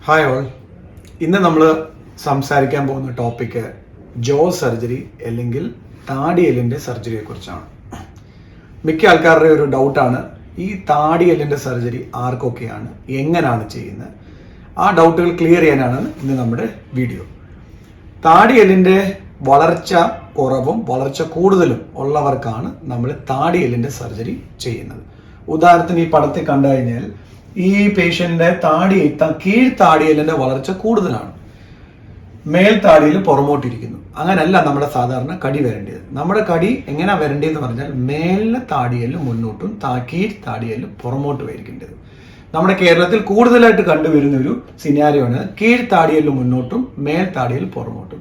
Hi all. ഇന്ന് നമ്മൾ സംസാരിക്കാൻ പോകുന്ന ടോപ്പിക്ക് ജോ സർജറി അല്ലെങ്കിൽ താടിയെല്ലിൻ്റെ സർജറിയെ കുറിച്ചാണ്. മിക്ക ആൾക്കാരുടെ ഒരു ഡൗട്ടാണ് ഈ താടിയെല്ലിൻ്റെ സർജറി ആർക്കൊക്കെയാണ്, എങ്ങനെയാണ് ചെയ്യുന്നത്. ആ ഡൗട്ടുകൾ ക്ലിയർ ചെയ്യാനാണ് ഇന്ന് നമ്മുടെ വീഡിയോ. താടിയെല്ലിൻ്റെ വളർച്ച കുറവും വളർച്ച കൂടുതലും ഉള്ളവർക്കാണ് നമ്മൾ താടിയെല്ലിൻ്റെ സർജറി ചെയ്യുന്നത്. ഉദാഹരണത്തിന് ഈ പടത്തിൽ കണ്ടു കഴിഞ്ഞാൽ ഈ പേഷ്യൻ്റെ കീഴ്ത്താടിയെല്ലിൻ്റെ വളർച്ച കൂടുതലാണ്, മേൽത്താടിയിൽ പുറമോട്ടിരിക്കുന്നു. അങ്ങനല്ല നമ്മുടെ സാധാരണ കടി വരേണ്ടത്. നമ്മുടെ കടി എങ്ങനെ വരേണ്ടതെന്ന് പറഞ്ഞാൽ മേലിലെ താടിയെല്ല് മുന്നോട്ടും കീഴ്ത്താടിയെല്ല് പുറമോട്ടും ആയിരിക്കേണ്ടത്. നമ്മുടെ കേരളത്തിൽ കൂടുതലായിട്ട് കണ്ടുവരുന്ന ഒരു സിനാരിയോ ആണ് കീഴ്ത്താടിയെല്ല് മുന്നോട്ടും മേൽത്താടിയെല്ല് പുറമോട്ടും.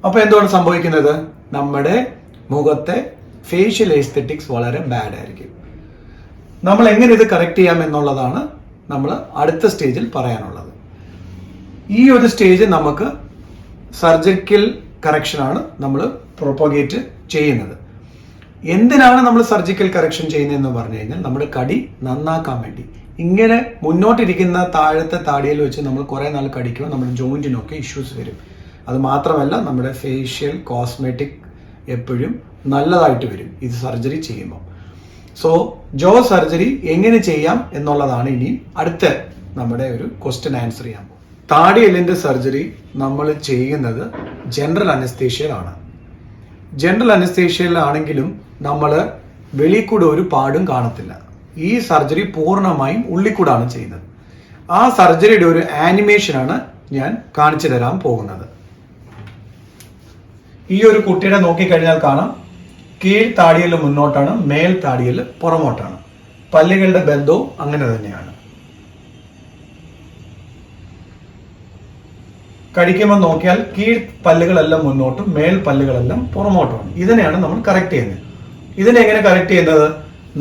അപ്പോൾ എന്താണ് സംഭവിക്കുന്നത്? നമ്മുടെ മുഖത്തെ ഫേഷ്യൽ എസ്തെറ്റിക്സ് വളരെ ബാഡ് ആയിരിക്കും. നമ്മൾ എങ്ങനെ ഇത് കറക്റ്റ് ചെയ്യാം എന്നുള്ളതാണ് നമ്മൾ അടുത്ത സ്റ്റേജിൽ പറയാനുള്ളത്. ഈ ഒരു സ്റ്റേജ് നമുക്ക് സർജിക്കൽ കറക്ഷനാണ് നമ്മൾ പ്രൊപ്പഗേറ്റ് ചെയ്യുന്നത്. എന്തിനാണ് നമ്മൾ സർജിക്കൽ കറക്ഷൻ ചെയ്യുന്നതെന്ന് പറഞ്ഞു കഴിഞ്ഞാൽ നമ്മുടെ കടി നന്നാക്കാൻ വേണ്ടി. ഇങ്ങനെ മുന്നോട്ടിരിക്കുന്ന താഴത്തെ താടിയിൽ വെച്ച് നമ്മൾ കുറേ നാൾ കടിക്കുമ്പോൾ നമ്മുടെ ജോയിൻറ്റിനൊക്കെ ഇഷ്യൂസ് വരും. അത് മാത്രമല്ല നമ്മുടെ ഫേഷ്യൽ കോസ്മെറ്റിക് എപ്പോഴും നല്ലതായിട്ട് വരും ഇത് സർജറി ചെയ്യുമ്പോൾ. സോ ജോ സർജറി എങ്ങനെ ചെയ്യാം എന്നുള്ളതാണ് ഇനി അടുത്ത നമ്മുടെ ഒരു ക്വസ്റ്റ്യൻ ആൻസർ ചെയ്യാൻ പോകും. താടിയെല്ലിൻ്റെ സർജറി നമ്മൾ ചെയ്യുന്നത് ജനറൽ അനസ്തേഷ്യയിലാണ്. ജനറൽ അനസ്തേഷ്യയിലാണെങ്കിലും നമ്മൾ വെളിയിൽ കൂടെ ഒരു പാടും കാണത്തില്ല. ഈ സർജറി പൂർണ്ണമായും ഉള്ളിക്കൂടാണ് ചെയ്യുന്നത്. ആ സർജറിയുടെ ഒരു ആനിമേഷനാണ് ഞാൻ കാണിച്ചു തരാൻ പോകുന്നത്. ഈ ഒരു കുട്ടിയുടെ നോക്കിക്കഴിഞ്ഞാൽ കാണാം, കീഴ്ത്താടിയെല്ല് മുന്നോട്ടാണ്, മേൽത്താടിയെല്ല് പുറമോട്ടാണ്. പല്ലുകളുടെ ബന്ധവും അങ്ങനെ തന്നെയാണ്. കടിക്കുമ്പോൾ നോക്കിയാൽ കീഴ് പല്ലുകളെല്ലാം മുന്നോട്ടും മേൽ പല്ലുകളെല്ലാം പുറമോട്ടുമാണ്. ഇതിനെയാണ് നമ്മൾ കറക്റ്റ് ചെയ്യുന്നത്. ഇതിനെ എങ്ങനെ കറക്റ്റ് ചെയ്യുന്നത്?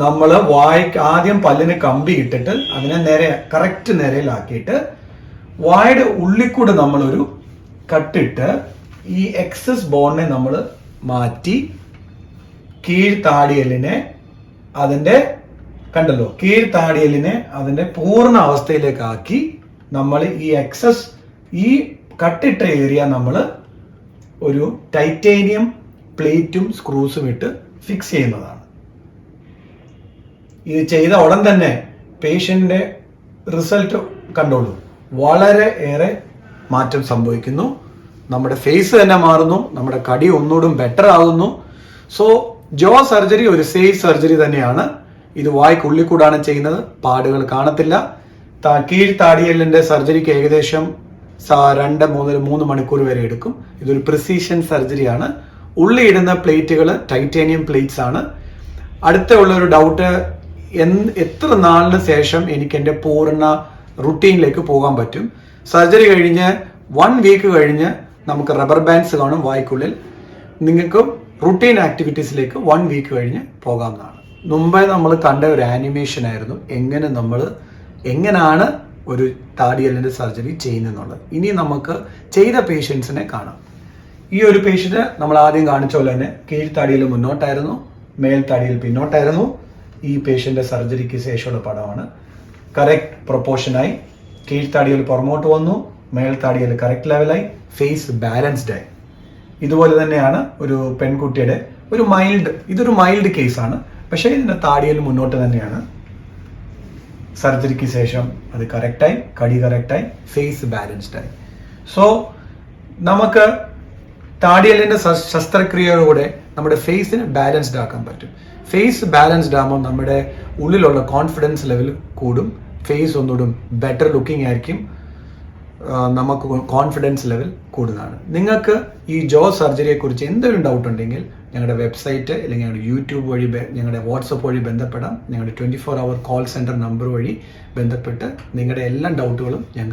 നമ്മൾ വായ്ക്ക് ആദ്യം പല്ലിന് കമ്പി ഇട്ടിട്ട് അതിനെ കറക്റ്റ് നിരയിലാക്കിയിട്ട് വായുടെ ഉള്ളിക്കൂടെ നമ്മളൊരു കട്ടിട്ട് ഈ എക്സസ് ബോണിനെ നമ്മൾ മാറ്റി കീഴ്ത്താടിയെല്ലിനെ അതിന്റെ പൂർണ്ണ അവസ്ഥയിലേക്ക് ആക്കി നമ്മൾ ഈ എക്സസ് ഈ കട്ടിട്ട ഏരിയ നമ്മൾ ഒരു ടൈറ്റേനിയം പ്ലേറ്റും സ്ക്രൂസും ഇട്ട് ഫിക്സ് ചെയ്യുന്നതാണ്. ഇത് ചെയ്ത ഉടൻ തന്നെ പേഷ്യന്റിന്റെ റിസൾട്ട് കണ്ടോളൂ, വളരെ ഏറെ മാറ്റം സംഭവിക്കുന്നു. നമ്മുടെ ഫേസ് തന്നെ മാറുന്നു, നമ്മുടെ കടി ഒന്നുകൂടും ബെറ്റർ ആകുന്നു. സോ ജോ സർജറി ഒരു സേഫ് സർജറി തന്നെയാണ്. ഇത് വായ്ക്കുള്ളിൽ കൂടാണ് ചെയ്യുന്നത്, പാടുകൾ കാണത്തില്ല. കീഴ്ത്താടിയെല്ലിന്റെ സർജറിക്ക് ഏകദേശം 2-3 മണിക്കൂർ വരെ എടുക്കും. ഇതൊരു പ്രിസിഷൻ സർജറിയാണ്. ഉള്ളിയിടുന്ന പ്ലേറ്റുകൾ ടൈറ്റേനിയം പ്ലേറ്റ്സ് ആണ്. അടുത്തുള്ള ഒരു ഡൗട്ട്, എത്ര നാളിന് ശേഷം എനിക്ക് എൻ്റെ പൂർണ്ണ റുട്ടീനിലേക്ക് പോകാൻ പറ്റും? സർജറി കഴിഞ്ഞ് 1 വീക്ക് കഴിഞ്ഞ് നമുക്ക് റബ്ബർ ബാൻഡ്സ് കാണും വായ്ക്കുള്ളിൽ. നിങ്ങൾക്ക് റുട്ടീൻ ആക്ടിവിറ്റീസിലേക്ക് 1 വീക്ക് കഴിഞ്ഞ് പോകാവുന്നതാണ്. മുമ്പേ നമ്മൾ കണ്ട ഒരു ആനിമേഷൻ ആയിരുന്നു എങ്ങനെയാണ് ഒരു താടിയെല്ലിൻ്റെ സർജറി ചെയ്യുന്നതെന്നുള്ളത്. ഇനി നമുക്ക് ചെയ്ത പേഷ്യൻസിനെ കാണാം. ഈ ഒരു പേഷ്യന്റ് നമ്മൾ ആദ്യം കാണിച്ച പോലെ തന്നെ കീഴ്ത്താടിയിൽ മുന്നോട്ടായിരുന്നു, മേൽത്താടിയിൽ പിന്നോട്ടായിരുന്നു. ഈ പേഷ്യന്റെ സർജറിക്ക് ശേഷമുള്ള പടമാണ്. കറക്റ്റ് പ്രൊപ്പോർഷനായി കീഴ്ത്താടിയിൽ പുറമോട്ട് വന്നു, മേൽത്താടിയിൽ കറക്റ്റ് ലെവലായി, ഫേസ് ബാലൻസ്ഡ് ആയി. ഇതുപോലെ തന്നെയാണ് ഒരു പെൺകുട്ടിയുടെ ഇതൊരു മൈൽഡ് കേസാണ്. പക്ഷേ ഇതിന്റെ താടിയിൽ മുന്നോട്ട് തന്നെയാണ്. സർജറിക്ക് ശേഷം അത് കറക്റ്റായി, കടി കറക്റ്റായി, ഫേസ് ബാലൻസ്ഡ് ആയി. സോ നമുക്ക് താടിയെല്ലിന്റെ ശസ്ത്രക്രിയയിലൂടെ നമ്മുടെ ഫേസിനെ ബാലൻസ്ഡ് ആക്കാൻ പറ്റും. ഫേസ് ബാലൻസ്ഡ് ആകുമ്പോൾ നമ്മുടെ ഉള്ളിലുള്ള കോൺഫിഡൻസ് ലെവൽ കൂടും, ഫേസ് ഒന്നുകൂടും ബെറ്റർ ലുക്കിംഗ് ആയിരിക്കും, നമുക്ക് കോൺഫിഡൻസ് ലെവൽ കൂടുന്നതാണ്. നിങ്ങൾക്ക് ഈ ജോ സർജറിയെ കുറിച്ച് എന്തെങ്കിലും ഡൗട്ട് ഉണ്ടെങ്കിൽ ഞങ്ങളുടെ വെബ്സൈറ്റ് അല്ലെങ്കിൽ ഞങ്ങളുടെ യൂട്യൂബ് വഴി, ഞങ്ങളുടെ വാട്സപ്പ് വഴി ബന്ധപ്പെടാം. ഞങ്ങളുടെ 24 hour കോൾ സെൻറ്റർ നമ്പർ വഴി ബന്ധപ്പെട്ട് നിങ്ങളുടെ എല്ലാ ഡൗട്ടുകളും ഞങ്ങൾക്ക്